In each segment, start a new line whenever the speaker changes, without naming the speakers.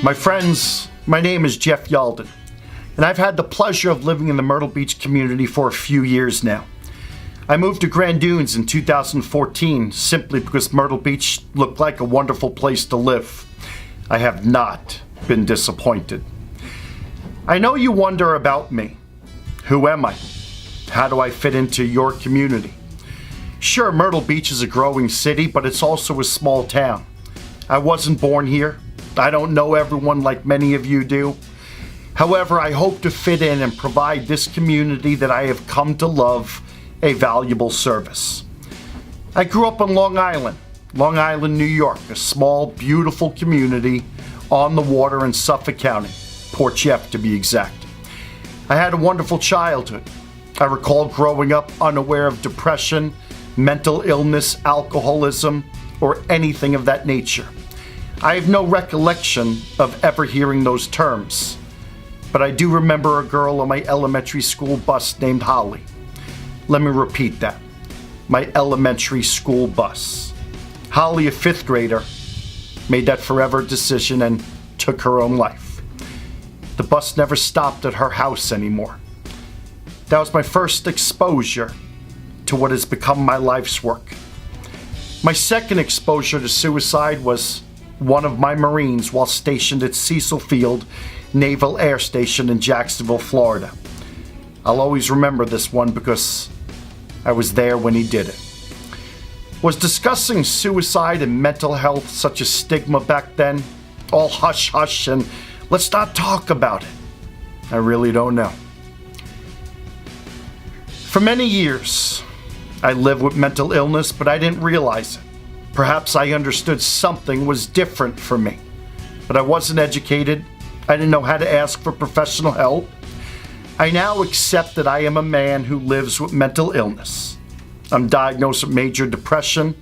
My friends, my name is Jeff Yalden, and I've had the pleasure of living in the Myrtle Beach community for a few years now. I moved to Grand Dunes in 2014 simply because Myrtle Beach looked like a wonderful place to live. I have not been disappointed. I know you wonder about me. Who am I? How do I fit into your community? Sure, Myrtle Beach is a growing city, but it's also a small town. I wasn't born here. I don't know everyone like many of you do. However, I hope to fit in and provide this community that I have come to love a valuable service. I grew up on Long Island, New York, a small, beautiful community on the water in Suffolk County, Port Jeff to be exact. I had a wonderful childhood. I recall growing up unaware of depression, mental illness, alcoholism, or anything of that nature. I have no recollection of ever hearing those terms, but I do remember a girl on my elementary school bus named Holly. Let me repeat that. My elementary school bus. Holly, a fifth grader, made that forever decision and took her own life. The bus never stopped at her house anymore. That was my first exposure to what has become my life's work. My second exposure to suicide was one of my Marines while stationed at Cecil Field Naval Air Station in Jacksonville, Florida. I'll always remember this one because I was there when he did it. Was discussing suicide and mental health such a stigma back then? All hush hush and let's not talk about it. I really don't know. For many years, I lived with mental illness, but I didn't realize it. Perhaps I understood something was different for me, but I wasn't educated. I didn't know how to ask for professional help. I now accept that I am a man who lives with mental illness. I'm diagnosed with major depression,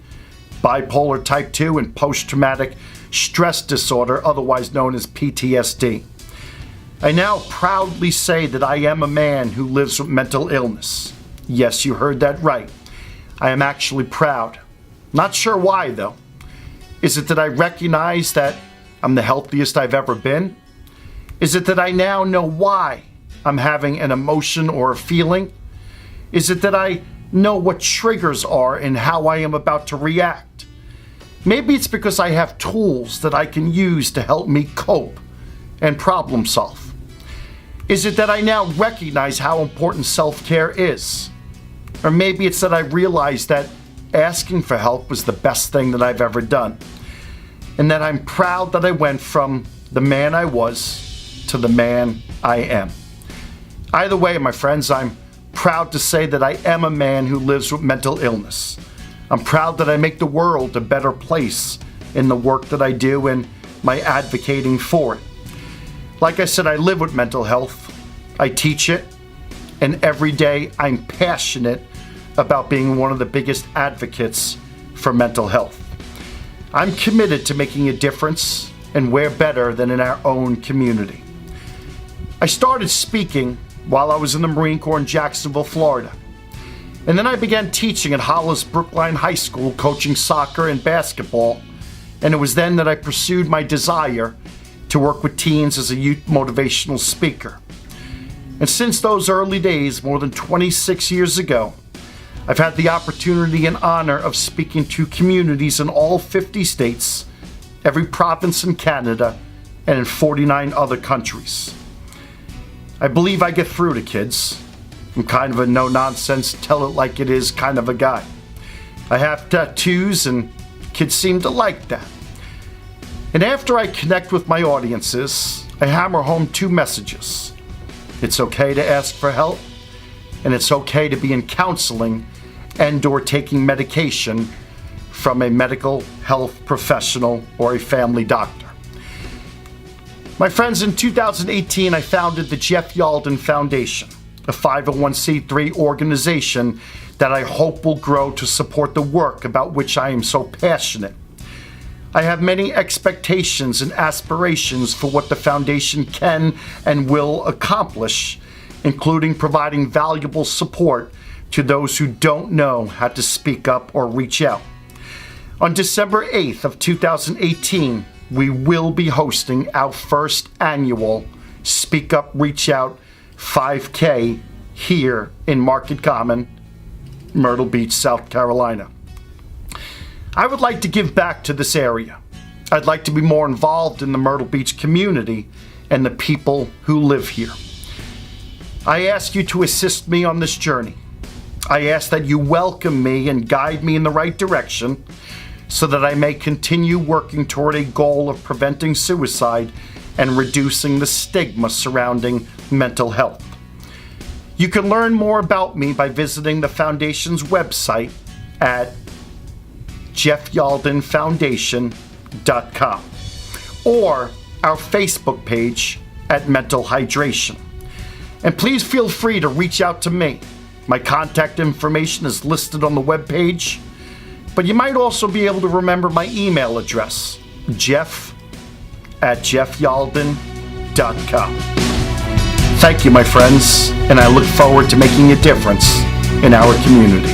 bipolar type 2, and post-traumatic stress disorder, otherwise known as PTSD. I now proudly say that I am a man who lives with mental illness. Yes, you heard that right. I am actually proud. Not sure why, though. Is it that I recognize that I'm the healthiest I've ever been? Is it that I now know why I'm having an emotion or a feeling? Is it that I know what triggers are and how I am about to react? Maybe it's because I have tools that I can use to help me cope and problem solve. Is it that I now recognize how important self-care is? Or maybe it's that I realize that asking for help was the best thing that I've ever done, and that I'm proud that I went from the man I was to the man I am. Either way, my friends, I'm proud to say that I am a man who lives with mental illness. I'm proud that I make the world a better place in the work that I do and my advocating for it. Like I said, I live with mental health. I teach it, and every day I'm passionate about being one of the biggest advocates for mental health. I'm committed to making a difference, and where better than in our own community. I started speaking while I was in the Marine Corps in Jacksonville, Florida. And then I began teaching at Hollis Brookline High School, coaching soccer and basketball. And it was then that I pursued my desire to work with teens as a youth motivational speaker. And since those early days, more than 26 years ago, I've had the opportunity and honor of speaking to communities in all 50 states, every province in Canada, and in 49 other countries. I believe I get through to kids. I'm kind of a no-nonsense, tell-it-like-it-is kind of a guy. I have tattoos, and kids seem to like that. And after I connect with my audiences, I hammer home two messages. It's okay to ask for help, and it's okay to be in counseling and/or taking medication from a medical health professional or a family doctor. My friends, in 2018, I founded the Jeff Yalden Foundation, a 501c3 organization that I hope will grow to support the work about which I am so passionate. I have many expectations and aspirations for what the foundation can and will accomplish, including providing valuable support to those who don't know how to speak up or reach out. On December 8th of 2018, we will be hosting our first annual Speak Up, Reach Out 5K here in Market Common, Myrtle Beach, South Carolina. I would like to give back to this area. I'd like to be more involved in the Myrtle Beach community and the people who live here. I ask you to assist me on this journey. I ask that you welcome me and guide me in the right direction so that I may continue working toward a goal of preventing suicide and reducing the stigma surrounding mental health. You can learn more about me by visiting the Foundation's website at jeffyaldenfoundation.com or our Facebook page at Mental Hydration. And please feel free to reach out to me. My contact information is listed on the webpage, but you might also be able to remember my email address, jeff@jeffyalden.com. Thank you, my friends, and I look forward to making a difference in our community.